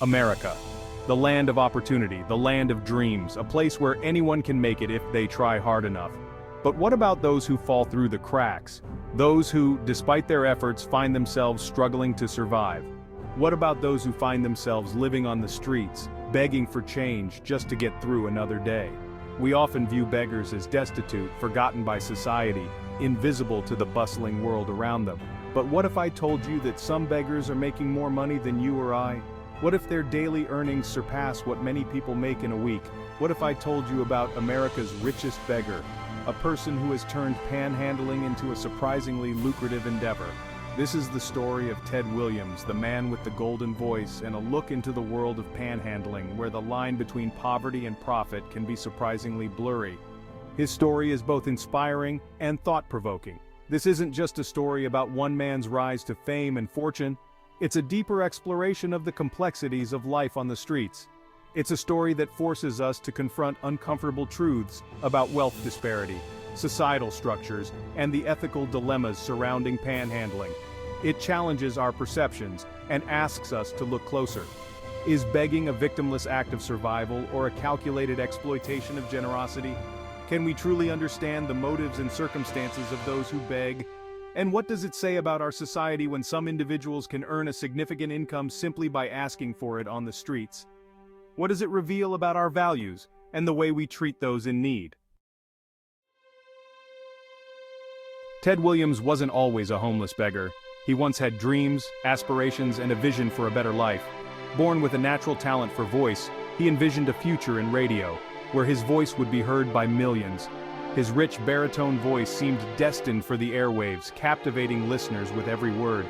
America. The land of opportunity, the land of dreams, a place where anyone can make it if they try hard enough. But what about those who fall through the cracks? Those who, despite their efforts, find themselves struggling to survive? What about those who find themselves living on the streets, begging for change just to get through another day? We often view beggars as destitute, forgotten by society, invisible to the bustling world around them. But what if I told you that some beggars are making more money than you or I? What if their daily earnings surpass what many people make in a week? What if I told you about America's richest beggar, a person who has turned panhandling into a surprisingly lucrative endeavor? This is the story of Ted Williams, the man with the golden voice, and a look into the world of panhandling, where the line between poverty and profit can be surprisingly blurry. His story is both inspiring and thought-provoking. This isn't just a story about one man's rise to fame and fortune. It's a deeper exploration of the complexities of life on the streets. It's a story that forces us to confront uncomfortable truths about wealth disparity, societal structures, and the ethical dilemmas surrounding panhandling. It challenges our perceptions and asks us to look closer. Is begging a victimless act of survival or a calculated exploitation of generosity? Can we truly understand the motives and circumstances of those who beg? And what does it say about our society when some individuals can earn a significant income simply by asking for it on the streets? What does it reveal about our values and the way we treat those in need? Ted Williams wasn't always a homeless beggar. He once had dreams, aspirations, and a vision for a better life. Born with a natural talent for voice, he envisioned a future in radio, where his voice would be heard by millions. His rich baritone voice seemed destined for the airwaves, captivating listeners with every word.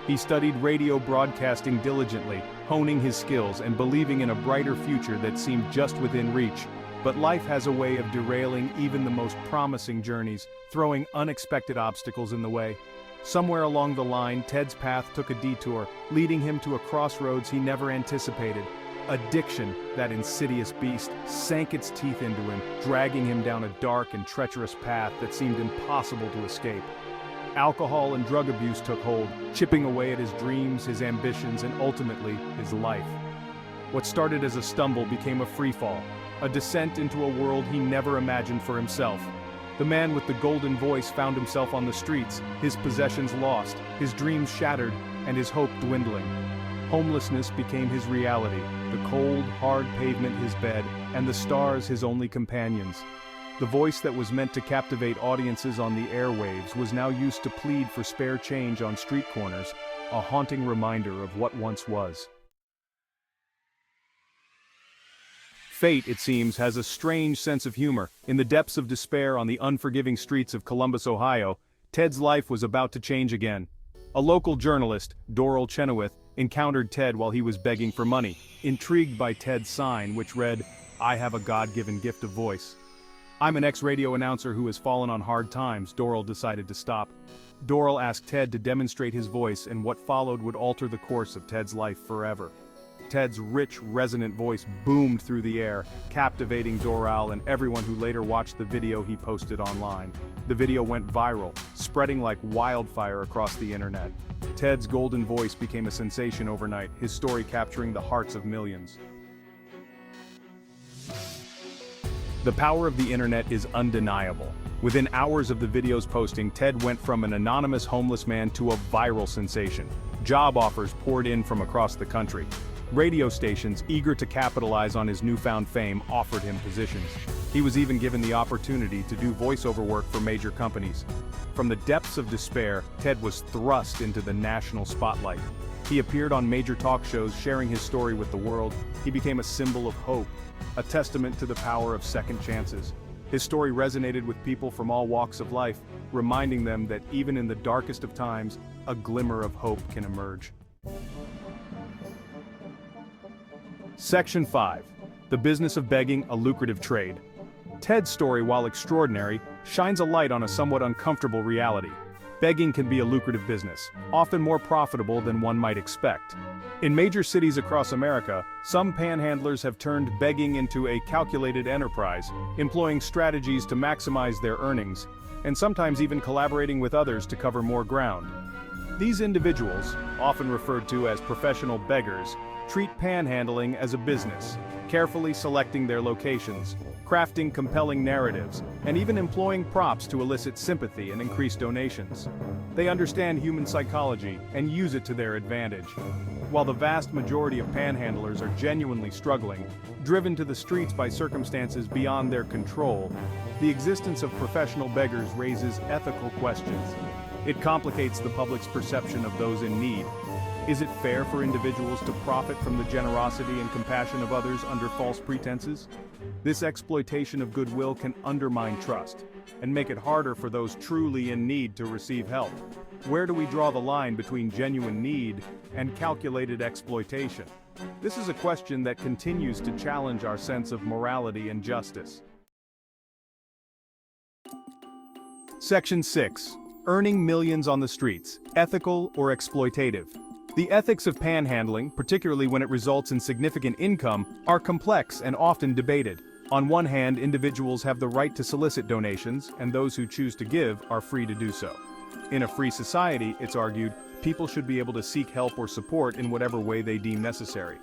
He studied radio broadcasting diligently, honing his skills and believing in a brighter future that seemed just within reach. But life has a way of derailing even the most promising journeys, throwing unexpected obstacles in the way. Somewhere along the line, Ted's path took a detour, leading him to a crossroads he never anticipated. Addiction, that insidious beast, sank its teeth into him, dragging him down a dark and treacherous path that seemed impossible to escape. Alcohol and drug abuse took hold, chipping away at his dreams, his ambitions, and ultimately, his life. What started as a stumble became a freefall, a descent into a world he never imagined for himself. The man with the golden voice found himself on the streets, his possessions lost, his dreams shattered, and his hope dwindling. Homelessness became his reality, the cold, hard pavement his bed, and the stars his only companions. The voice that was meant to captivate audiences on the airwaves was now used to plead for spare change on street corners, a haunting reminder of what once was. Fate, it seems, has a strange sense of humor. In the depths of despair on the unforgiving streets of Columbus, Ohio, Ted's life was about to change again. A local journalist, Doral Chenoweth, encountered Ted while he was begging for money, intrigued by Ted's sign which read, "I have a God-given gift of voice." "I'm an ex-radio announcer who has fallen on hard times," Doral decided to stop. Doral asked Ted to demonstrate his voice, and what followed would alter the course of Ted's life forever. Ted's rich, resonant voice boomed through the air, captivating Doral and everyone who later watched the video he posted online. The video went viral, spreading like wildfire across the internet. Ted's golden voice became a sensation overnight, his story capturing the hearts of millions. The power of the internet is undeniable. Within hours of the video's posting, Ted went from an anonymous homeless man to a viral sensation. Job offers poured in from across the country. Radio stations, eager to capitalize on his newfound fame, offered him positions. He was even given the opportunity to do voiceover work for major companies. From the depths of despair, Ted was thrust into the national spotlight. He appeared on major talk shows, sharing his story with the world. He became a symbol of hope, a testament to the power of second chances. His story resonated with people from all walks of life, reminding them that even in the darkest of times, a glimmer of hope can emerge. Section 5. The Business of Begging, a Lucrative Trade. Ted's story, while extraordinary, shines a light on a somewhat uncomfortable reality. Begging can be a lucrative business, often more profitable than one might expect. In major cities across America, some panhandlers have turned begging into a calculated enterprise, employing strategies to maximize their earnings, and sometimes even collaborating with others to cover more ground. These individuals, often referred to as professional beggars, treat panhandling as a business, carefully selecting their locations, crafting compelling narratives, and even employing props to elicit sympathy and increase donations. They understand human psychology and use it to their advantage. While the vast majority of panhandlers are genuinely struggling, driven to the streets by circumstances beyond their control, the existence of professional beggars raises ethical questions. It complicates the public's perception of those in need. Is it fair for individuals to profit from the generosity and compassion of others under false pretenses? This exploitation of goodwill can undermine trust and make it harder for those truly in need to receive help. Where do we draw the line between genuine need and calculated exploitation? This is a question that continues to challenge our sense of morality and justice. Section 6. Earning millions on the streets, ethical or exploitative. The ethics of panhandling, particularly when it results in significant income, are complex and often debated. On one hand, individuals have the right to solicit donations, and those who choose to give are free to do so. In a free society, it's argued, people should be able to seek help or support in whatever way they deem necessary.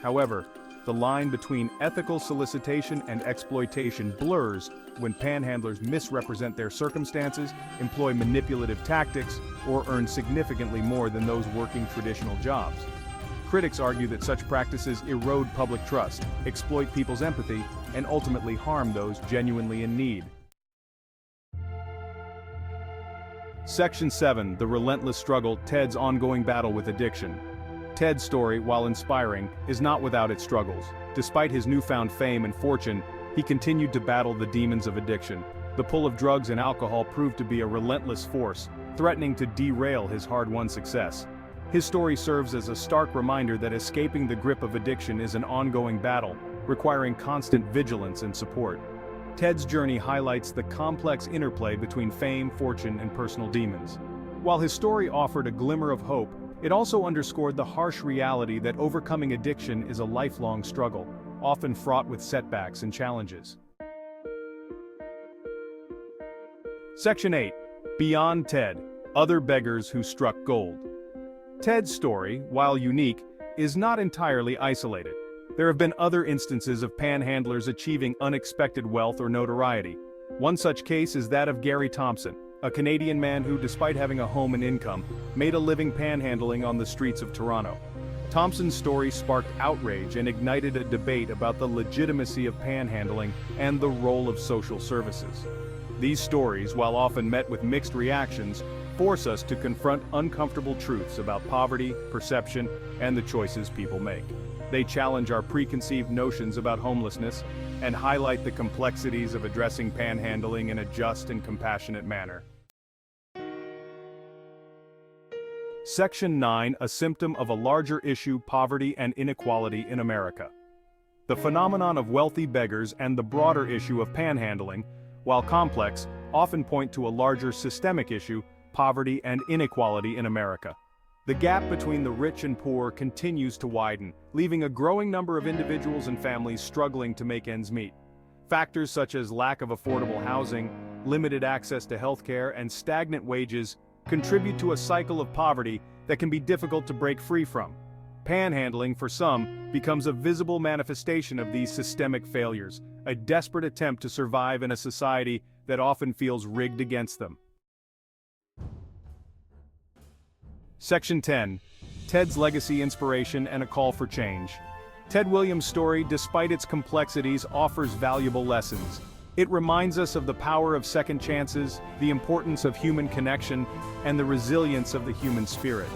However, the line between ethical solicitation and exploitation blurs when panhandlers misrepresent their circumstances, employ manipulative tactics, or earn significantly more than those working traditional jobs. Critics argue that such practices erode public trust, exploit people's empathy, and ultimately harm those genuinely in need. Section 7. The relentless struggle, Ted's ongoing battle with addiction. Ted's story, while inspiring, is not without its struggles. Despite his newfound fame and fortune, he continued to battle the demons of addiction. The pull of drugs and alcohol proved to be a relentless force, threatening to derail his hard-won success. His story serves as a stark reminder that escaping the grip of addiction is an ongoing battle, requiring constant vigilance and support. Ted's journey highlights the complex interplay between fame, fortune, and personal demons. While his story offered a glimmer of hope, it also underscored the harsh reality that overcoming addiction is a lifelong struggle, often fraught with setbacks and challenges. Section 8. Beyond Ted, Other Beggars Who Struck Gold. Ted's story, while unique, is not entirely isolated. There have been other instances of panhandlers achieving unexpected wealth or notoriety. One such case is that of Gary Thompson, a Canadian man who, despite having a home and income, made a living panhandling on the streets of Toronto. Thompson's story sparked outrage and ignited a debate about the legitimacy of panhandling and the role of social services. These stories, while often met with mixed reactions, force us to confront uncomfortable truths about poverty, perception, and the choices people make. They challenge our preconceived notions about homelessness and highlight the complexities of addressing panhandling in a just and compassionate manner. Section 9. A symptom of a larger issue: poverty and inequality in America. The phenomenon of wealthy beggars and the broader issue of panhandling, while complex, often point to a larger systemic issue: poverty and inequality in America. The gap between the rich and poor continues to widen, leaving a growing number of individuals and families struggling to make ends meet. Factors such as lack of affordable housing, limited access to healthcare, and stagnant wages contribute to a cycle of poverty that can be difficult to break free from. Panhandling, for some, becomes a visible manifestation of these systemic failures, a desperate attempt to survive in a society that often feels rigged against them. Section 10. Ted's legacy, inspiration, and a call for change. Ted Williams' story, despite its complexities, offers valuable lessons. It reminds us of the power of second chances, the importance of human connection, and the resilience of the human spirit.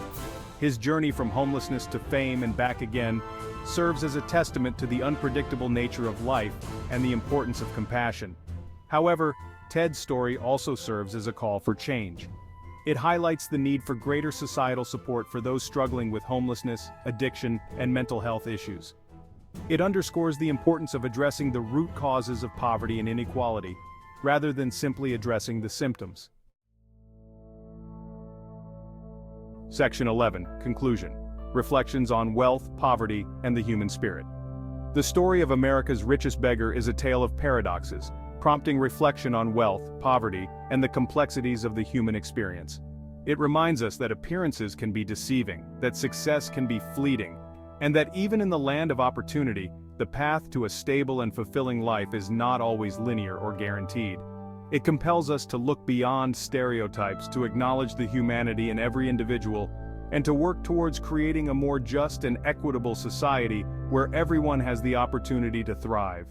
His journey from homelessness to fame and back again serves as a testament to the unpredictable nature of life and the importance of compassion. However, Ted's story also serves as a call for change. It highlights the need for greater societal support for those struggling with homelessness, addiction, and mental health issues. It underscores the importance of addressing the root causes of poverty and inequality, rather than simply addressing the symptoms. Section 11. Conclusion. Reflections on wealth, poverty, and the human spirit. The story of America's richest beggar is a tale of paradoxes, prompting reflection on wealth, poverty, and the complexities of the human experience. It reminds us that appearances can be deceiving, that success can be fleeting, and that even in the land of opportunity, the path to a stable and fulfilling life is not always linear or guaranteed. It compels us to look beyond stereotypes, to acknowledge the humanity in every individual, and to work towards creating a more just and equitable society where everyone has the opportunity to thrive.